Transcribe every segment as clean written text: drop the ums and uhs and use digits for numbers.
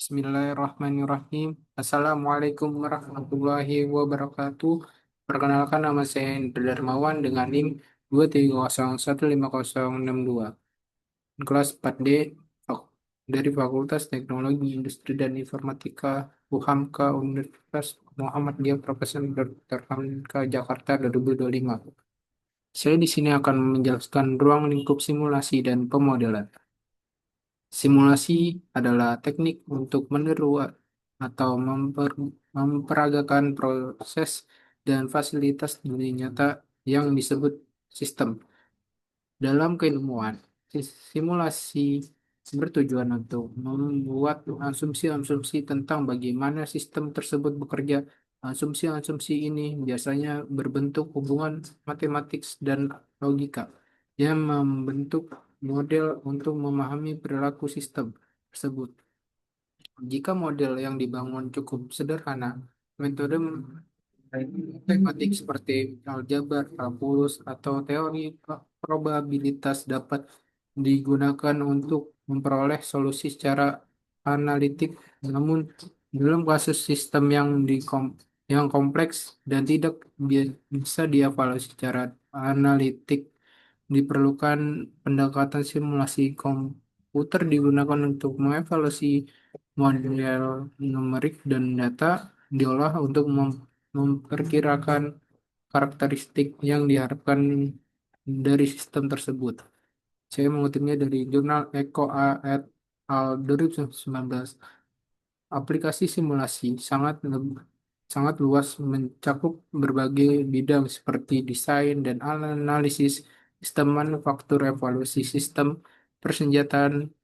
Bismillahirrahmanirrahim. Assalamualaikum warahmatullahi wabarakatuh. Perkenalkan, nama saya Indra Darmawan dengan NIM 230150662. Kelas 4D Fak- dari Fakultas Teknologi Industri dan Informatika UHAMKA Universitas Muhammadiyah Profesor Dr. Hamka Jakarta 2025. Saya di sini akan menjelaskan ruang lingkup simulasi dan pemodelan. Simulasi adalah teknik untuk meniru atau memperagakan proses dan fasilitas dunia nyata yang disebut sistem. Dalam keilmuan, simulasi bertujuan untuk membuat asumsi-asumsi tentang bagaimana sistem tersebut bekerja. Asumsi-asumsi ini biasanya berbentuk hubungan matematik dan logika yang membentuk model untuk memahami perilaku sistem tersebut. Jika model yang dibangun cukup sederhana, metode matematik seperti aljabar, kalkulus, atau teori probabilitas dapat digunakan untuk memperoleh solusi secara analitik. Namun, dalam kasus sistem yang kompleks dan tidak bisa dievaluasi secara analitik, diperlukan pendekatan simulasi. Komputer digunakan untuk mengevaluasi model numerik dan data diolah untuk memperkirakan karakteristik yang diharapkan dari sistem tersebut. Saya mengutipnya dari jurnal Eco A et al. 2019. Aplikasi simulasi sangat luas, mencakup berbagai bidang seperti desain dan analisis sistem, manufaktur, evaluasi sistem, persenjataan,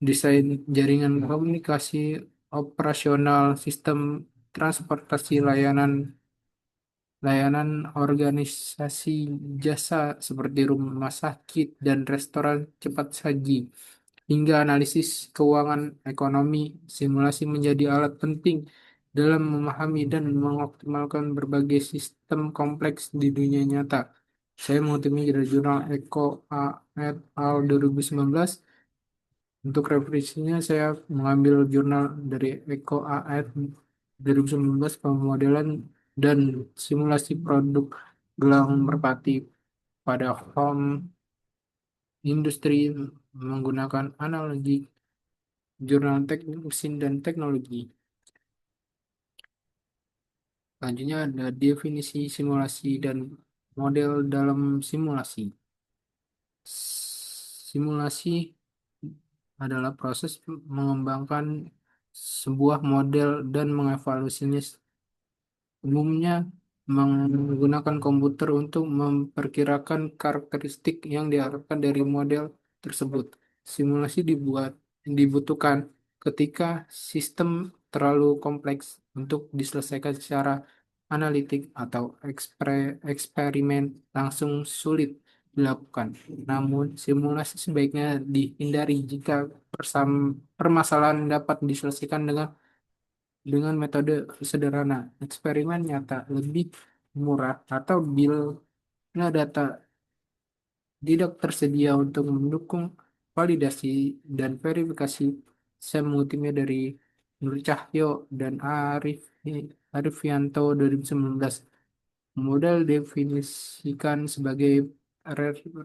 desain jaringan komunikasi, operasional sistem, transportasi, layanan organisasi, jasa seperti rumah sakit dan restoran cepat saji, hingga analisis keuangan ekonomi. Simulasi menjadi alat penting dalam memahami dan mengoptimalkan berbagai sistem kompleks di dunia nyata. Saya mengutip dari jurnal Eco A et al. 2019. Untuk referensinya, saya mengambil jurnal dari Eco A et 2019, pemodelan dan simulasi produk gelang merpati pada home industri menggunakan analogi jurnal teknik mesin dan teknologi. Selanjutnya ada definisi simulasi dan model dalam simulasi. Simulasi adalah proses mengembangkan sebuah model dan mengevaluasinya, umumnya menggunakan komputer untuk memperkirakan karakteristik yang diharapkan dari model tersebut. Simulasi dibutuhkan ketika sistem terlalu kompleks untuk diselesaikan secara analitik atau eksperimen langsung sulit dilakukan. Namun, simulasi sebaiknya dihindari jika permasalahan dapat diselesaikan dengan metode sederhana. Eksperimen nyata lebih murah, atau bila data tidak tersedia untuk mendukung validasi dan verifikasi. Saya mengutipnya dari Nur Cahyo dan Arifianto 2019. Model definisikan sebagai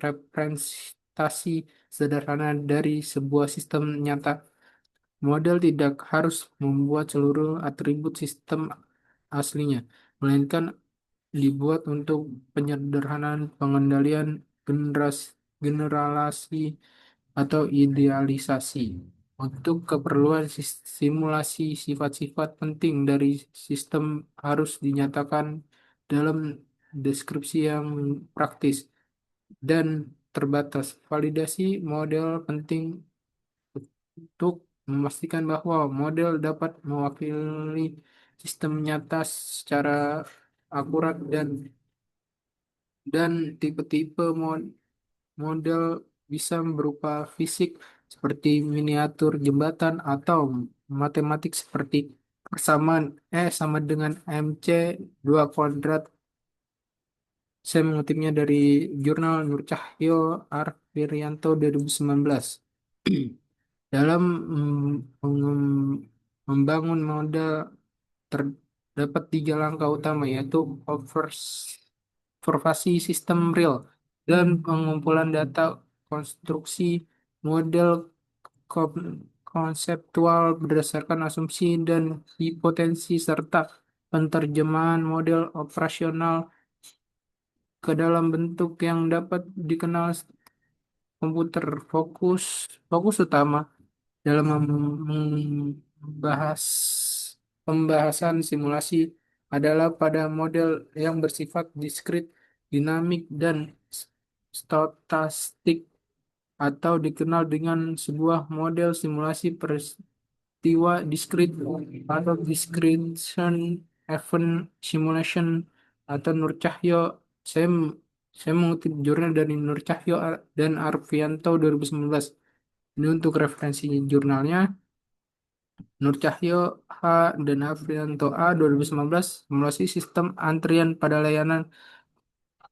representasi sederhana dari sebuah sistem nyata. Model tidak harus membuat seluruh atribut sistem aslinya, melainkan dibuat untuk penyederhanaan pengendalian, generalisasi, atau idealisasi. Untuk keperluan simulasi, sifat-sifat penting dari sistem harus dinyatakan dalam deskripsi yang praktis dan terbatas. Validasi model penting untuk memastikan bahwa model dapat mewakili sistem nyata secara akurat, dan tipe-tipe model bisa berupa fisik seperti miniatur jembatan, atau matematik seperti persamaan E sama dengan MC 2 kuadrat. Saya mengutipnya dari jurnal Nur Cahyo Arfirianto 2019. Dalam Membangun model terdapat tiga langkah utama, yaitu observasi sistem real dan pengumpulan data, konstruksi model konseptual berdasarkan asumsi dan hipotesis, serta penerjemahan model operasional ke dalam bentuk yang dapat dikenal komputer. Fokus utama dalam membahas pembahasan simulasi adalah pada model yang bersifat diskrit, dinamik, dan stokastik, atau dikenal dengan sebuah model simulasi peristiwa diskrit atau discrete event simulation atau Nur Cahyo. Saya saya mengutip jurnal dari Nur Cahyo dan Arfianto 2019. Ini untuk referensi jurnalnya. Nur Cahyo H dan Afrianto A 2019, simulasi sistem antrian pada layanan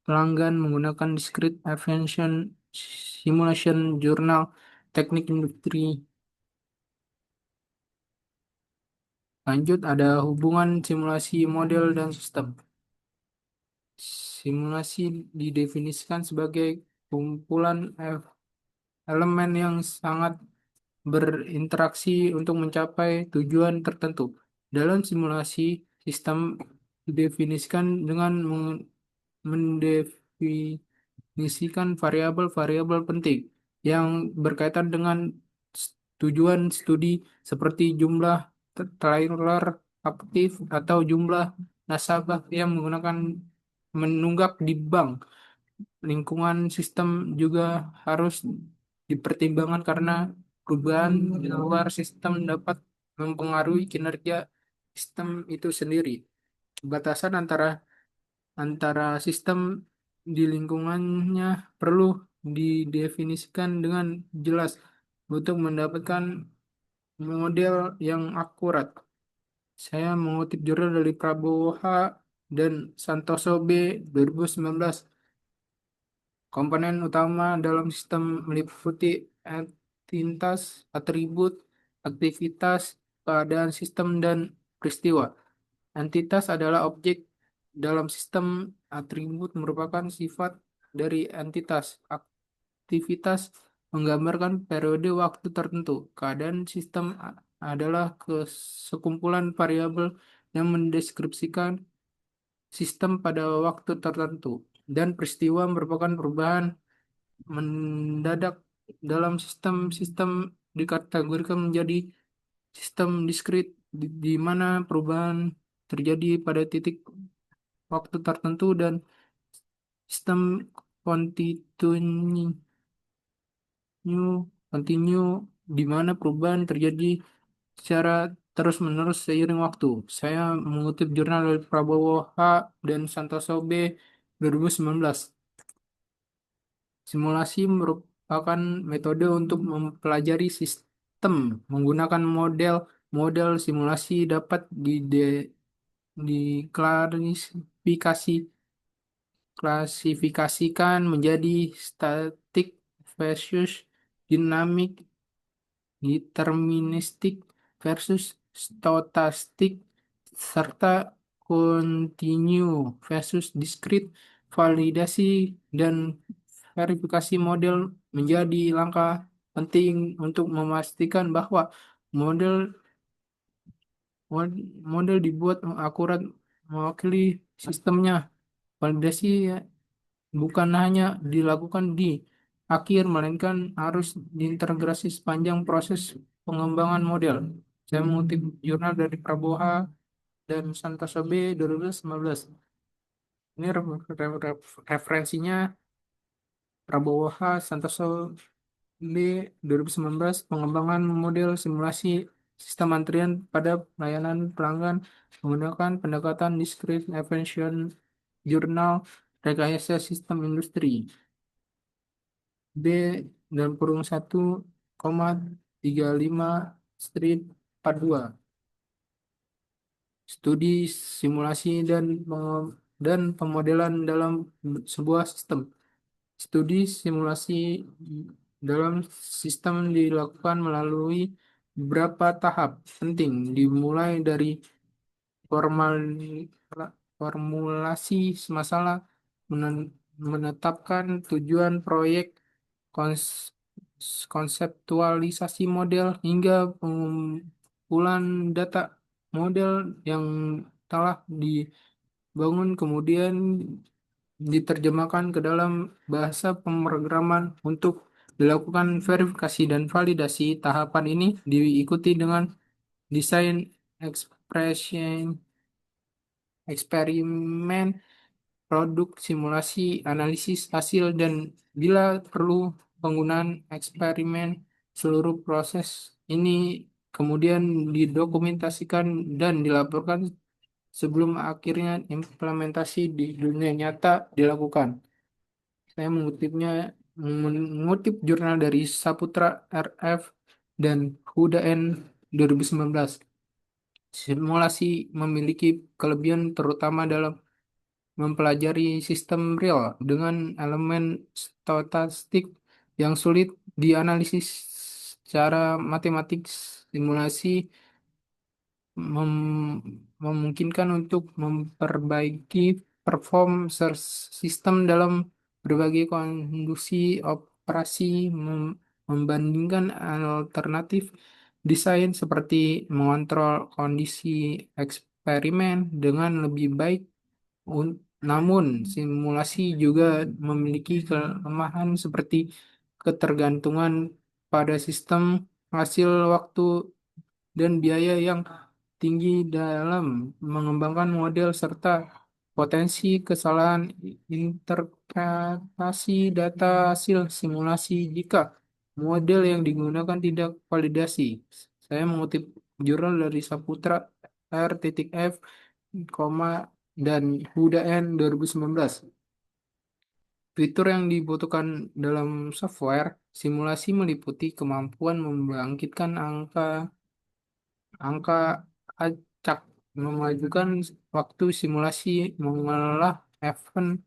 pelanggan menggunakan discrete event simulation, jurnal teknik industri. Lanjut, ada hubungan simulasi model dan sistem. Simulasi didefinisikan sebagai kumpulan elemen yang sangat berinteraksi untuk mencapai tujuan tertentu. Dalam simulasi, sistem didefinisikan dengan mendefinisikan variabel-variabel penting yang berkaitan dengan tujuan studi, seperti jumlah trailer aktif atau jumlah nasabah yang menggunakan menunggak di bank. Lingkungan sistem juga harus dipertimbangkan karena perubahan di luar sistem dapat mempengaruhi kinerja sistem itu sendiri. Batasan antara antara sistem di lingkungannya perlu didefinisikan dengan jelas untuk mendapatkan model yang akurat. Saya mengutip jurnal dari Prabowo H dan Santoso B 2019. Komponen utama dalam sistem meliputi entitas, atribut, aktivitas, keadaan sistem, dan peristiwa. Entitas adalah objek dalam sistem, atribut merupakan sifat dari entitas, aktivitas menggambarkan periode waktu tertentu. Keadaan sistem adalah sekumpulan variabel yang mendeskripsikan sistem pada waktu tertentu, dan peristiwa merupakan perubahan mendadak dalam sistem-sistem dikategorikan menjadi sistem diskrit di mana perubahan terjadi pada titik waktu tertentu, dan sistem continue continue di mana perubahan terjadi secara terus-menerus seiring waktu. Saya mengutip jurnal dari Prabowo H dan Santoso B 2019. Simulasi merupakan metode untuk mempelajari sistem. Menggunakan model simulasi dapat diklasifikasi klasifikasikan menjadi statik versus dinamik, deterministik versus stokastik, serta continue versus discrete. Validasi dan verifikasi model menjadi langkah penting untuk memastikan bahwa model model dibuat akurat mewakili sistemnya. Validasi bukan hanya dilakukan di akhir, melainkan harus diintegrasi sepanjang proses pengembangan model. Saya mengutip jurnal dari Prabowo H dan Santoso B 2019. Ini referensinya Prabowo H, Santoso B 2019, pengembangan model simulasi sistem antrian pada layanan pelanggan menggunakan pendekatan discrete event jurnal rekayasa sistem industri. B dalam kurung 1,35 strip 42. Studi simulasi dan pemodelan dalam sebuah sistem. Studi simulasi dalam sistem dilakukan melalui beberapa tahap penting, dimulai dari formal formulasi masalah, menetapkan tujuan proyek, kons- konseptualisasi model, hingga pengumpulan data model yang telah dibangun kemudian diterjemahkan ke dalam bahasa pemrograman untuk dilakukan verifikasi dan validasi. Tahapan ini diikuti dengan desain, expression, eksperimen, produk, simulasi, analisis hasil, dan bila perlu penggunaan eksperimen. Seluruh proses ini kemudian didokumentasikan dan dilaporkan sebelum akhirnya implementasi di dunia nyata dilakukan. Saya mengutip jurnal dari Saputra RF dan Huda N 2019. Simulasi memiliki kelebihan terutama dalam mempelajari sistem real dengan elemen stokastik yang sulit dianalisis secara matematik. Simulasi memungkinkan untuk memperbaiki perform sistem dalam berbagai kondisi operasi, membandingkan alternatif desain seperti mengontrol kondisi eksperimen dengan lebih baik. Namun, simulasi juga memiliki kelemahan seperti ketergantungan pada sistem, hasil waktu, dan biaya yang tinggi dalam mengembangkan model, serta potensi kesalahan interpretasi data hasil simulasi jika model yang digunakan tidak validasi. Saya mengutip jurnal dari Saputra R.F, koma, dan Huda N 2019. Fitur yang dibutuhkan dalam software simulasi meliputi kemampuan membangkitkan angka angka acak, memajukan waktu simulasi, mengolah event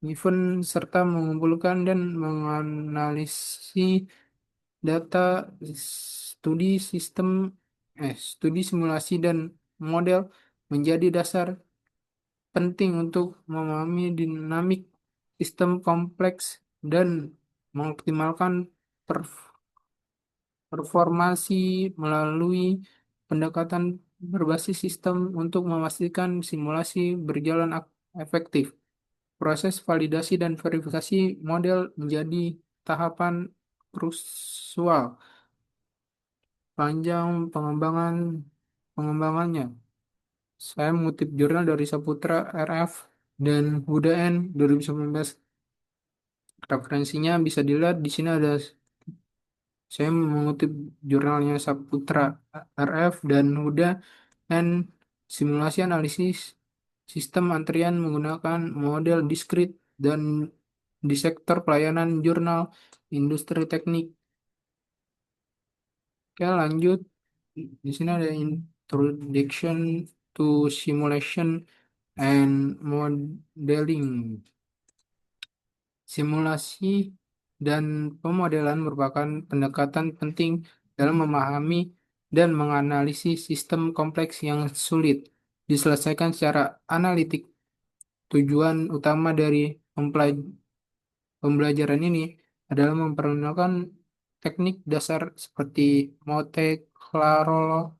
event, serta mengumpulkan dan menganalisis data studi sistem, studi simulasi dan model menjadi dasar penting untuk memahami dinamik sistem kompleks dan mengoptimalkan performasi melalui pendekatan berbasis sistem untuk memastikan simulasi berjalan efektif. Proses validasi dan verifikasi model menjadi tahapan krusial panjang pengembangannya. Saya mengutip jurnal dari Saputra RF dan Huda N 2019. Referensinya bisa dilihat di sini ada. Saya mengutip jurnalnya Saputra RF dan Huda N, simulasi analisis sistem antrian menggunakan model diskrit dan di sektor pelayanan, jurnal industri teknik. Oke, lanjut. Di sini ada introduction to simulation and modeling. Simulasi dan pemodelan merupakan pendekatan penting dalam memahami dan menganalisis sistem kompleks yang sulit diselesaikan secara analitik. Tujuan utama dari pembelajaran ini adalah memperkenalkan teknik dasar seperti Monte Carlo,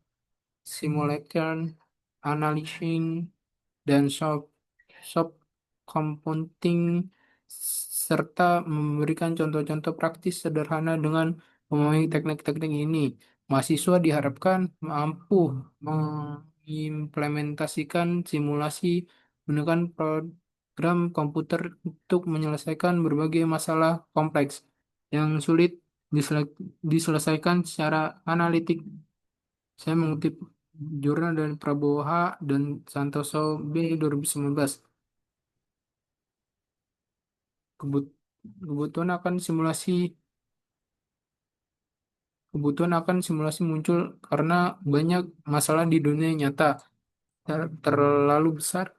simulation, analyzing, dan soft computing, serta memberikan contoh-contoh praktis sederhana. Dengan memahami teknik-teknik ini, mahasiswa diharapkan mampu mengimplementasikan simulasi menggunakan program komputer untuk menyelesaikan berbagai masalah kompleks yang sulit diselesaikan secara analitik. Saya mengutip jurnal dari Prabowo H. dan Santoso B. 2019. Kebut- Kebutuhan akan simulasi kebutuhan akan simulasi muncul karena banyak masalah di dunia nyata terlalu besar,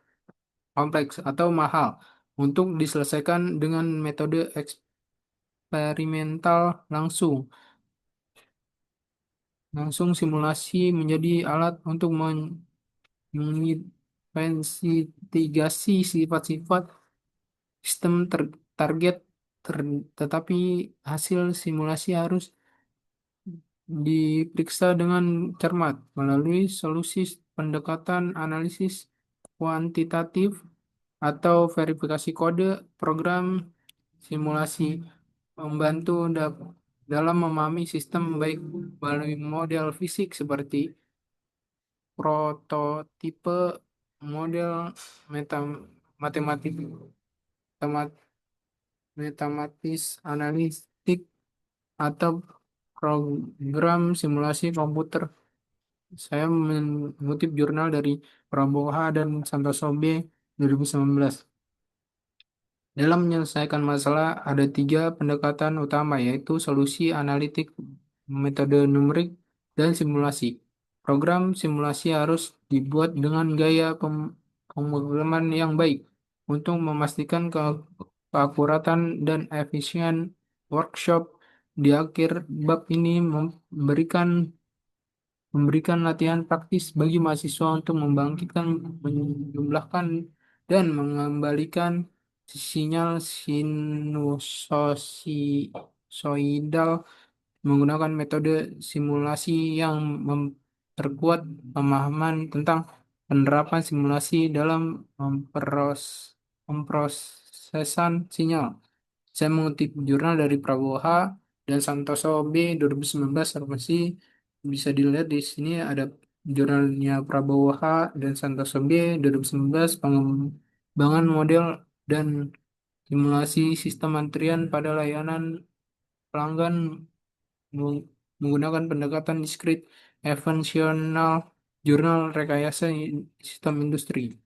kompleks, atau mahal untuk diselesaikan dengan metode eksperimental langsung. langsung simulasi menjadi alat untuk menginvestigasi sifat-sifat sistem target, tetapi hasil simulasi harus diperiksa dengan cermat melalui solusi pendekatan analisis kuantitatif atau verifikasi kode. Program simulasi membantu dalam memahami sistem baik melalui model fisik seperti prototipe, model meta matematik, temat- matematis analitik, atau program simulasi komputer. Saya mengutip jurnal dari Prabowo H. dan Santoso B. 2019. Dalam menyelesaikan masalah, ada tiga pendekatan utama, yaitu solusi analitik, metode numerik, dan simulasi. Program simulasi harus dibuat dengan gaya pemrograman yang baik untuk memastikan keakuratan dan efisien. Workshop di akhir bab ini memberikan latihan praktis bagi mahasiswa untuk membangkitkan, menjumlahkan, dan mengembalikan sinyal sinusoidal menggunakan metode simulasi yang memperkuat pemahaman tentang penerapan simulasi dalam pemrosesan sinyal. Saya mengutip jurnal dari Prabowo H. dan Santoso B. 2019. Farmasi bisa dilihat di sini ada jurnalnya Prabowo H. dan Santoso B. 2019, pengembangan model dan simulasi sistem antrian pada layanan pelanggan menggunakan pendekatan diskrit eventional. Jurnal rekayasa sistem industri.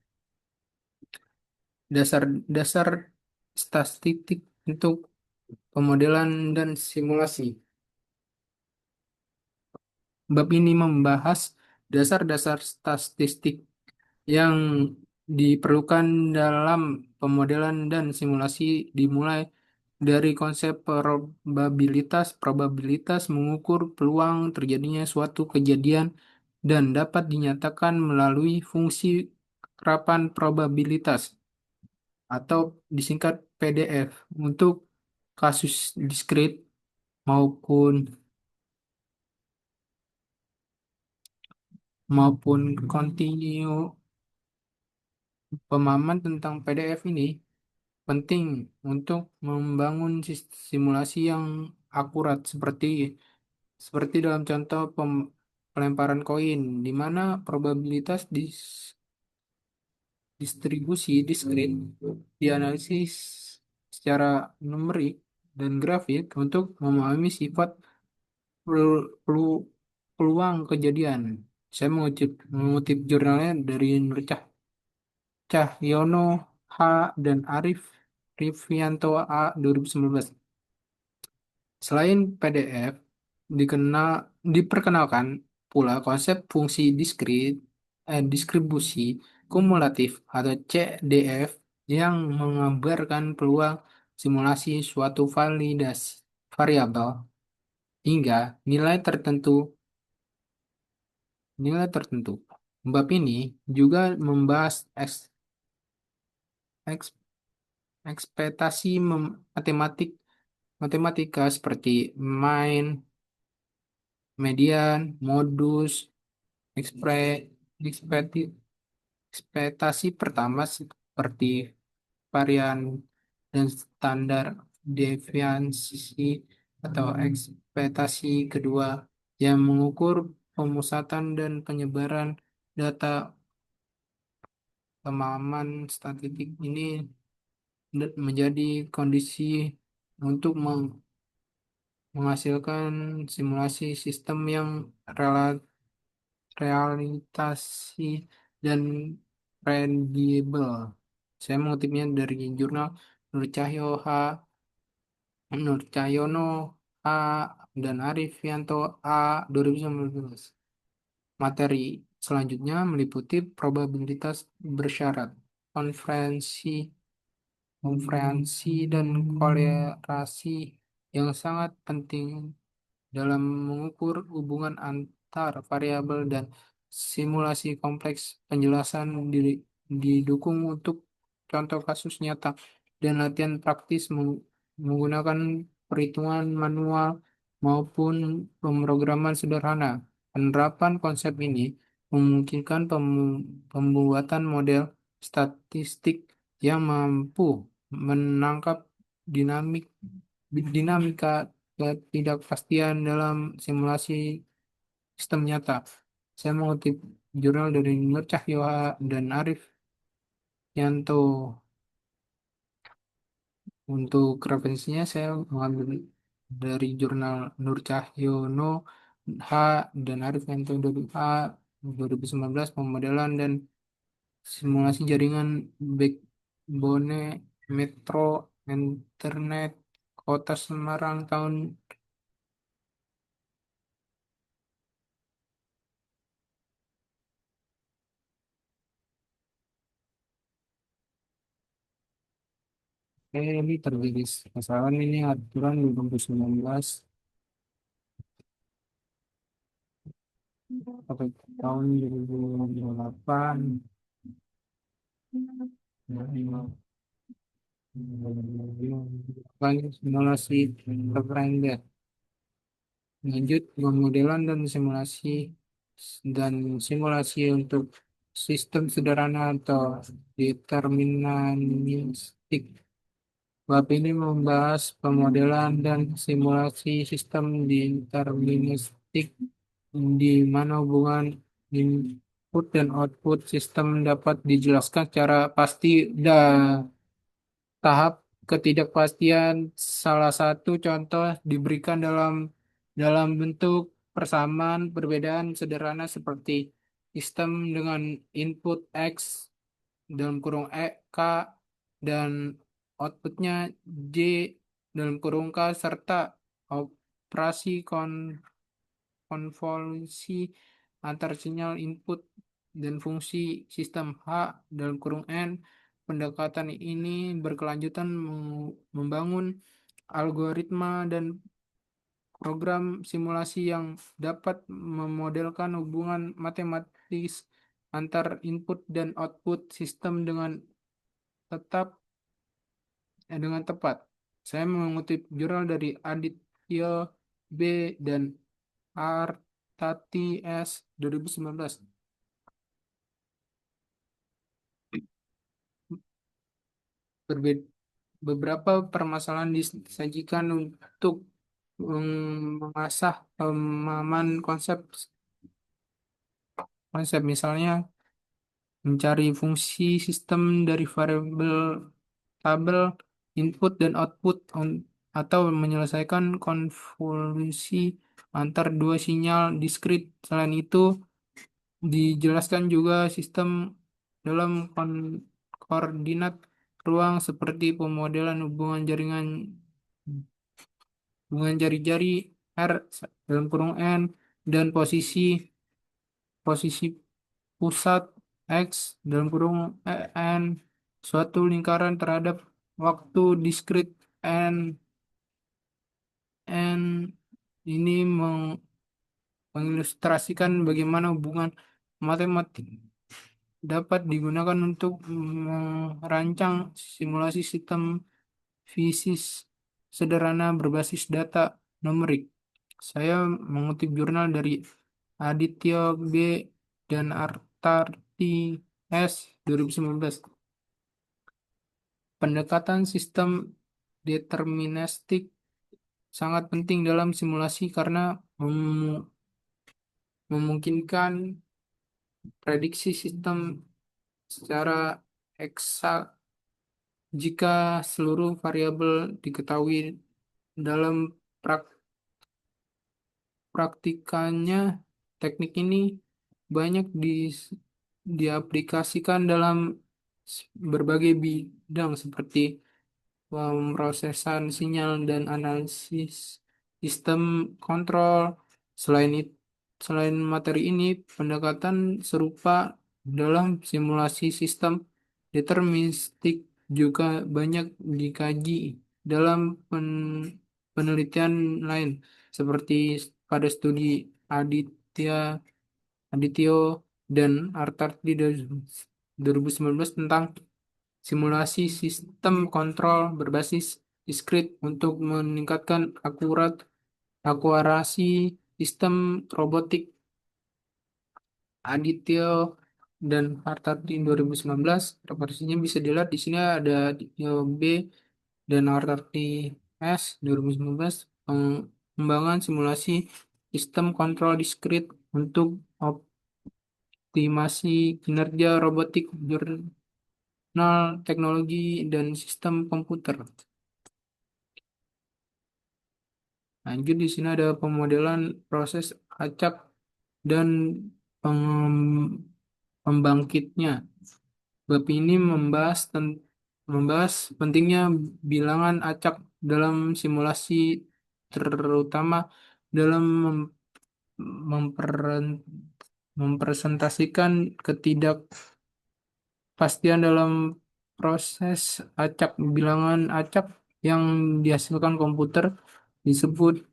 Dasar-dasar statistik untuk pemodelan dan simulasi. Bab ini membahas dasar-dasar statistik yang diperlukan dalam pemodelan dan simulasi, dimulai dari konsep probabilitas. Probabilitas mengukur peluang terjadinya suatu kejadian dan dapat dinyatakan melalui fungsi kerapan probabilitas atau disingkat PDF. Untuk kasus diskrit maupun maupun kontinu, pemahaman tentang PDF ini penting untuk membangun simulasi yang akurat, seperti dalam contoh pelemparan koin, di mana probabilitas distribusi diskrit dianalisis secara numerik dan grafik untuk memahami sifat peluang kejadian. Saya mengutip jurnalnya dari Nur Cahyono H. dan Arif Rifianto A. 2019. Selain PDF, diperkenalkan pula konsep fungsi distribusi kumulatif atau CDF yang mengabarkan peluang simulasi suatu variabel hingga nilai tertentu. Bab ini juga membahas eks- ekspektasi matematika seperti mean, median, modus, ekspektasi ekspektasi pertama seperti varian dan standar deviasi, atau ekspektasi kedua yang mengukur pemusatan dan penyebaran data. Pemahaman statistik ini menjadi kondisi untuk menghasilkan simulasi sistem yang realitasi dan kredibel. Saya mengutipnya dari jurnal Nur Cahyo H. Nur Cahyono A. dan Arifianto A. 2019. Materi selanjutnya meliputi probabilitas bersyarat, konferensi, konferensi dan kolerasi yang sangat penting dalam mengukur hubungan antar variabel dan simulasi kompleks. Penjelasan didukung untuk contoh kasus nyata dan latihan praktis menggunakan perhitungan manual maupun pemrograman sederhana. Penerapan konsep ini memungkinkan pembuatan model statistik yang mampu menangkap dinamik dinamika ketidakpastian dalam simulasi sistem nyata. Saya mengutip jurnal dari Nur Cahyo dan Arif Yanto. Untuk referensinya saya mengambil dari jurnal Nur Cahyono H dan Arif Yanto dari A 2019 pemodelan dan simulasi jaringan backbone Metro Internet Kota Semarang tahun ini terjadi kesalahan ini aturan 2019 sampai tahun 2008 simulasi referendat lanjut pemodelan dan simulasi untuk sistem sederhana atau deterministik. Bab ini membahas pemodelan dan simulasi sistem deterministik di mana hubungan input dan output sistem dapat dijelaskan secara pasti dan tahap ketidakpastian salah satu contoh diberikan dalam bentuk persamaan perbedaan sederhana seperti sistem dengan input X dalam kurung K dan outputnya J dalam kurung K serta operasi konvolusi antar sinyal input dan fungsi sistem H dalam kurung N. Pendekatan ini berkelanjutan membangun algoritma dan program simulasi yang dapat memodelkan hubungan matematis antar input dan output sistem dengan tepat. Saya mengutip jurnal dari Aditya B dan Artati S 2019. Berbeda, beberapa permasalahan disajikan untuk mengasah pemahaman konsep misalnya mencari fungsi sistem dari variabel tabel input dan output atau menyelesaikan konvolusi antar dua sinyal diskrit. Selain itu, dijelaskan juga sistem dalam koordinat ruang seperti pemodelan hubungan jari-jari R dalam kurung N dan posisi pusat X dalam kurung N suatu lingkaran terhadap waktu diskrit N. N ini mengilustrasikan bagaimana hubungan matematik dapat digunakan untuk merancang simulasi sistem fisis sederhana berbasis data numerik. Saya mengutip jurnal dari Aditya B dan Artarti S 2019. Pendekatan sistem deterministik sangat penting dalam simulasi karena memungkinkan prediksi sistem secara eksak jika seluruh variabel diketahui. Dalam praktikanya, teknik ini banyak diaplikasikan dalam berbagai bidang seperti pemrosesan sinyal dan analisis sistem kontrol. Selain itu, selain materi ini, pendekatan serupa dalam simulasi sistem deterministik juga banyak dikaji dalam penelitian lain, seperti pada studi Adityo dan Artardi 2019 tentang simulasi sistem kontrol berbasis diskrit untuk meningkatkan akurasi sistem robotik. Adityo dan Hartardi 2019, referensinya bisa dilihat di sini ada Adityo B dan Hartardi S 2019, pengembangan simulasi sistem kontrol diskrit untuk optimasi kinerja robotik, jurnal teknologi dan sistem komputer. Lanjut di sini ada pemodelan proses acak dan pembangkitnya. Bab ini membahas pentingnya bilangan acak dalam simulasi, terutama dalam memper- mempresentasikan ketidakpastian dalam proses acak. Bilangan acak yang dihasilkan komputer disebut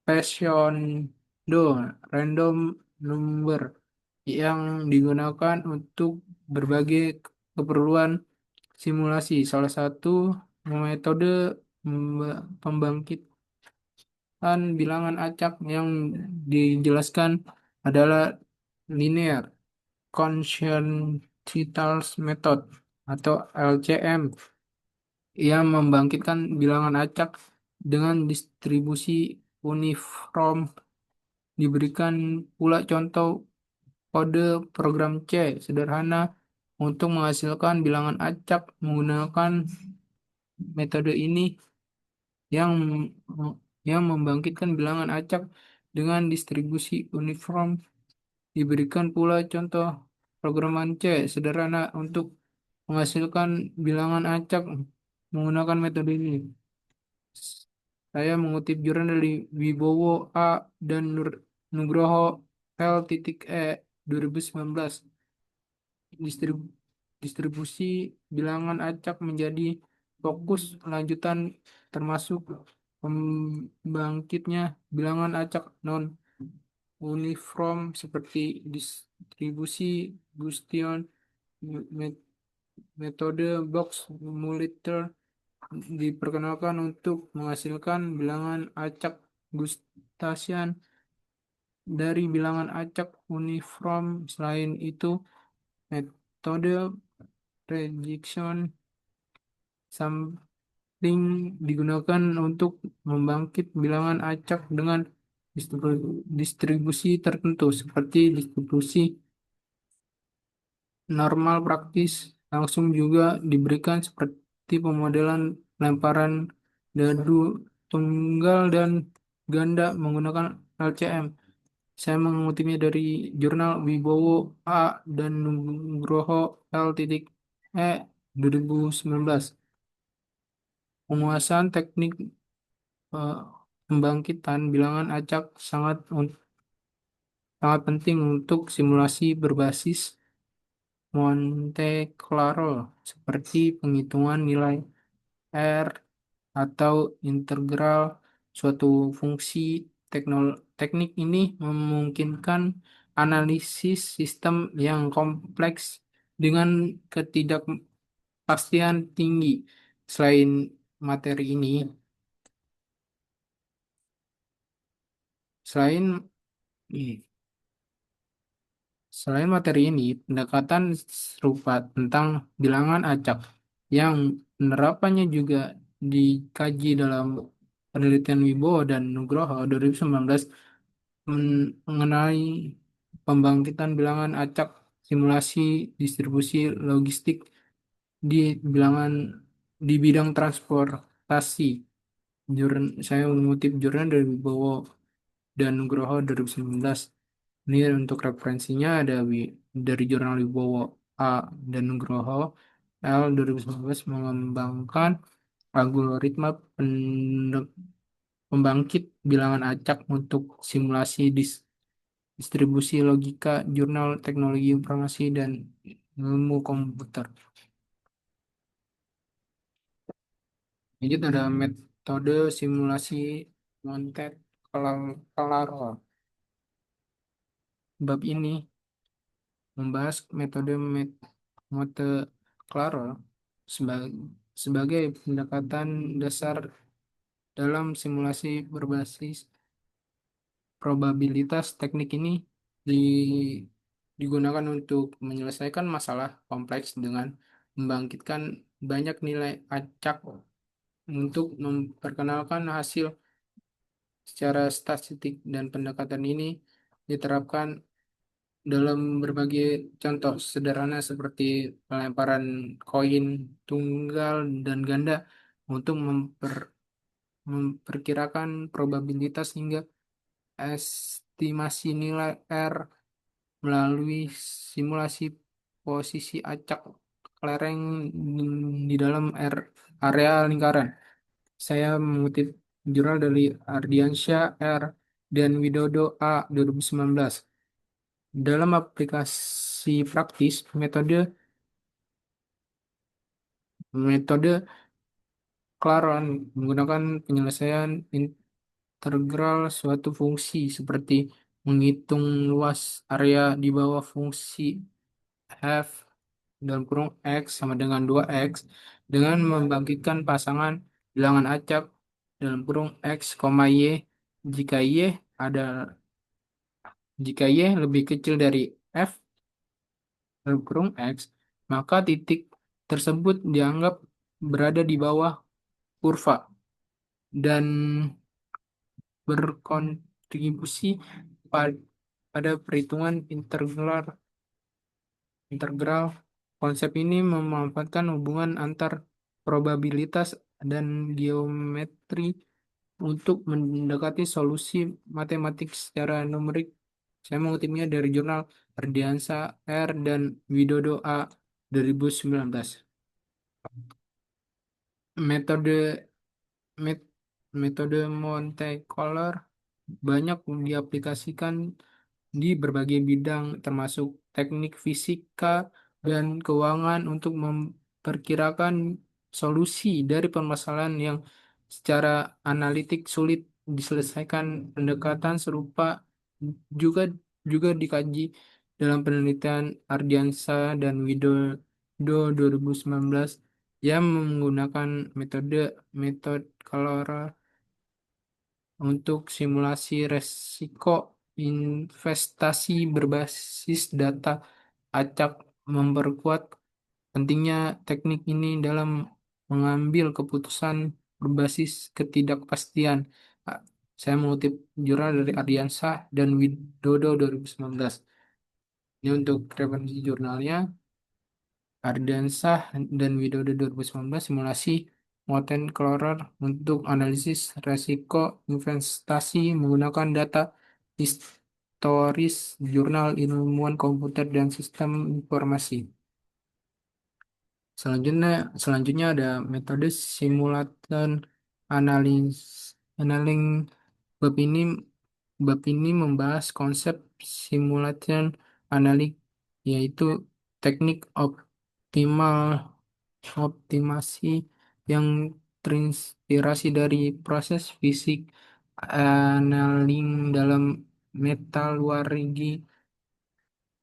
Pseudo random number yang digunakan untuk berbagai keperluan simulasi. Salah satu metode pembangkitan bilangan acak yang dijelaskan adalah linear continuous method atau LCM yang membangkitkan bilangan acak dengan distribusi uniform. Diberikan pula contoh kode program C sederhana untuk menghasilkan bilangan acak menggunakan metode ini yang yang membangkitkan bilangan acak dengan distribusi uniform. Diberikan pula contoh programan C sederhana untuk menghasilkan bilangan acak menggunakan metode ini. Saya mengutip jurnal dari Wibowo A dan Nugroho L.E 2019. Distrib- Distribusi bilangan acak menjadi fokus lanjutan termasuk pembangkitnya bilangan acak non uniform seperti distribusi Gaussian, me- metode box multiplier diperkenalkan untuk menghasilkan bilangan acak Gaussian dari bilangan acak uniform. Selain itu, metode prediction sampling digunakan untuk membangkit bilangan acak dengan distribusi tertentu seperti distribusi normal praktis. Langsung juga diberikan seperti pemodelan lemparan dadu tunggal dan ganda menggunakan LCM. Saya mengutipnya dari jurnal Wibowo A dan Nugroho L.E 2019. Penguasaan teknik eh, pembangkitan bilangan acak sangat penting untuk simulasi berbasis Monte Claro seperti penghitungan nilai R atau integral suatu fungsi. Teknik ini memungkinkan analisis sistem yang kompleks dengan ketidakpastian tinggi. Selain materi ini, selain Selain materi ini, pendekatan serupa tentang bilangan acak yang penerapannya juga dikaji dalam penelitian Wibowo dan Nugroho 2019 mengenai pembangkitan bilangan acak simulasi distribusi logistik di bilangan di bidang transportasi. Saya mengutip jurnal dari Wibowo dan Nugroho 2019. Ini untuk referensinya ada dari jurnal Wibowo A dan Nugroho L 2019 mengembangkan algoritma pembangkit bilangan acak untuk simulasi distribusi logika, jurnal teknologi informasi dan ilmu komputer. Ini ada metode simulasi Monte Carlo. bab ini membahas metode Monte Claro sebagai pendekatan dasar dalam simulasi berbasis probabilitas. Teknik ini di- digunakan untuk menyelesaikan masalah kompleks dengan membangkitkan banyak nilai acak untuk memperkenalkan hasil secara statistik, dan pendekatan ini diterapkan dalam berbagai contoh sederhana seperti pelemparan koin tunggal dan ganda untuk memperkirakan probabilitas hingga estimasi nilai R melalui simulasi posisi acak kelereng di dalam area lingkaran. Saya mengutip jurnal dari Ardiansyah R. dan Widodo A 2019. Dalam aplikasi praktis, metode Claron menggunakan penyelesaian integral suatu fungsi seperti menghitung luas area di bawah fungsi f dalam kurung x sama dengan 2x dengan membangkitkan pasangan bilangan acak dalam kurung x, y. Jika y ada jika y lebih kecil dari f dalam kurung x, maka titik tersebut dianggap berada di bawah kurva dan berkontribusi pada perhitungan integral. Konsep ini memanfaatkan hubungan antar probabilitas dan geometri untuk mendekati solusi matematik secara numerik. Saya mengutipnya dari jurnal Ardiansa R. dan Widodo A 2019. Metode met- metode Monte Carlo banyak diaplikasikan di berbagai bidang termasuk teknik fisika dan keuangan untuk memperkirakan solusi dari permasalahan yang secara analitik sulit diselesaikan. Pendekatan serupa juga juga dikaji dalam penelitian Ardiansa dan Widodo 2019 yang menggunakan metode metode Calora untuk simulasi resiko investasi berbasis data acak. Memperkuat pentingnya teknik ini dalam mengambil keputusan berbasis ketidakpastian. Ah, Saya mengutip jurnal dari Ardiansah dan Widodo 2019. Ini untuk referensi jurnalnya. Ardiansah dan Widodo 2019 simulasi Moten Clorer untuk analisis resiko investasi menggunakan data historis Jurnal Ilmuwan Komputer dan Sistem Informasi. Selanjutnya, selanjutnya ada metode simulatan analis analing. Bab ini bab ini membahas konsep simulation analik, yaitu teknik optimasi yang terinspirasi dari proses fisik annealing dalam metalurgi,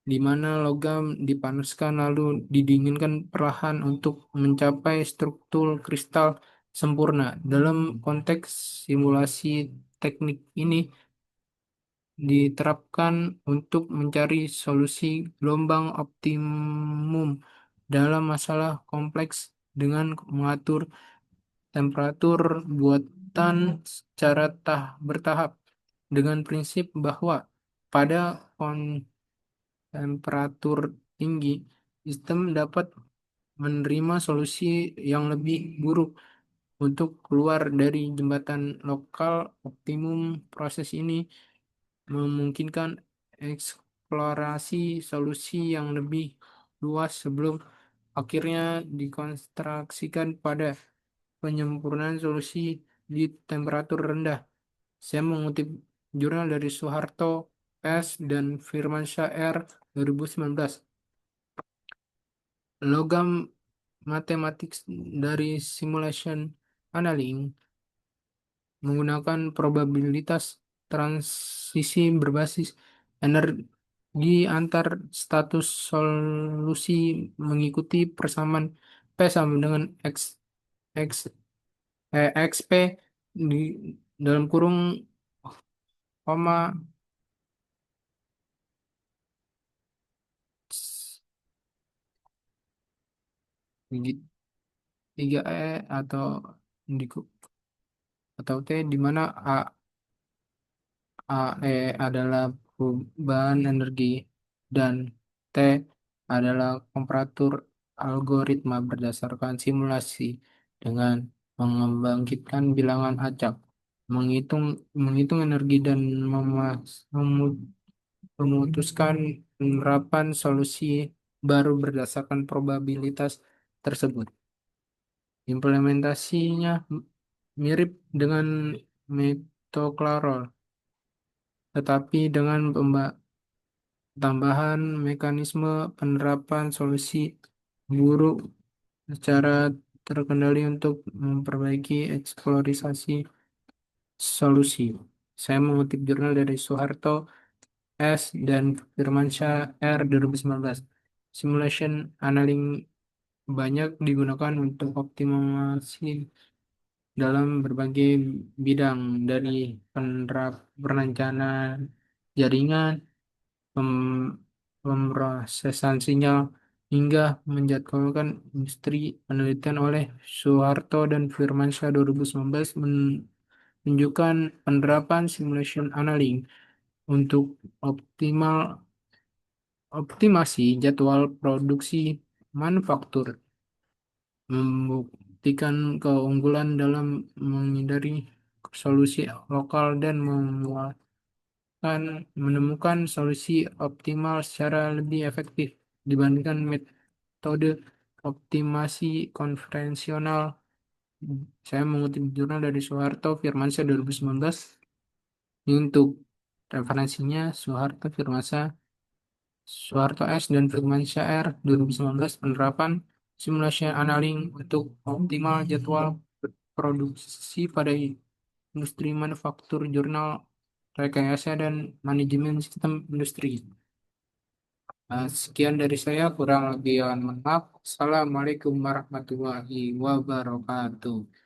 di mana logam dipanaskan lalu didinginkan perlahan untuk mencapai struktur kristal sempurna. Dalam konteks simulasi, teknik ini diterapkan untuk mencari solusi gelombang optimum dalam masalah kompleks dengan mengatur temperatur buatan secara bertahap, dengan prinsip bahwa pada temperatur tinggi sistem dapat menerima solusi yang lebih buruk untuk keluar dari jembatan lokal optimum. Proses ini memungkinkan eksplorasi solusi yang lebih luas sebelum akhirnya dikonstruksikan pada penyempurnaan solusi di temperatur rendah. Saya mengutip jurnal dari Soeharto S. dan Firmansyah R. 2019. Logam matematik dari simulation annealing menggunakan probabilitas transisi berbasis energi di antar status solusi mengikuti persamaan P sama dengan X, XP di dalam kurung koma tiga atau di, atau T di mana AE adalah perubahan energi dan T adalah komparator algoritma berdasarkan simulasi dengan mengembangkan bilangan acak, menghitung menghitung energi dan memutuskan penerapan solusi baru berdasarkan probabilitas tersebut. Implementasinya mirip dengan metode, tetapi dengan tambahan mekanisme penerapan solusi buruk secara terkendali untuk memperbaiki eksplorisasi solusi. Saya mengutip jurnal dari Soeharto S. dan Firmansyah R. 2019. Simulation annealing banyak digunakan untuk optimasi dalam berbagai bidang dari perencanaan jaringan, pem- pemrosesan sinyal, hingga menjadwalkan industri. Penelitian oleh Soeharto dan Firmansyah 2019 menunjukkan penerapan simulation annealing untuk optimasi jadwal produksi manufaktur, membuktikan keunggulan dalam menghindari solusi lokal dan menemukan solusi optimal secara lebih efektif dibandingkan metode optimasi konvensional. Saya mengutip jurnal dari Soeharto Firmansyah 2019. Ini untuk referensinya Soeharto S. dan Firmansyah R. 2019, penerapan simulasi annealing untuk optimal jadwal produksi pada industri manufaktur, jurnal rekayasa dan manajemen sistem industri. Sekian dari saya, kurang lebih mohon maaf. Assalamualaikum warahmatullahi wabarakatuh.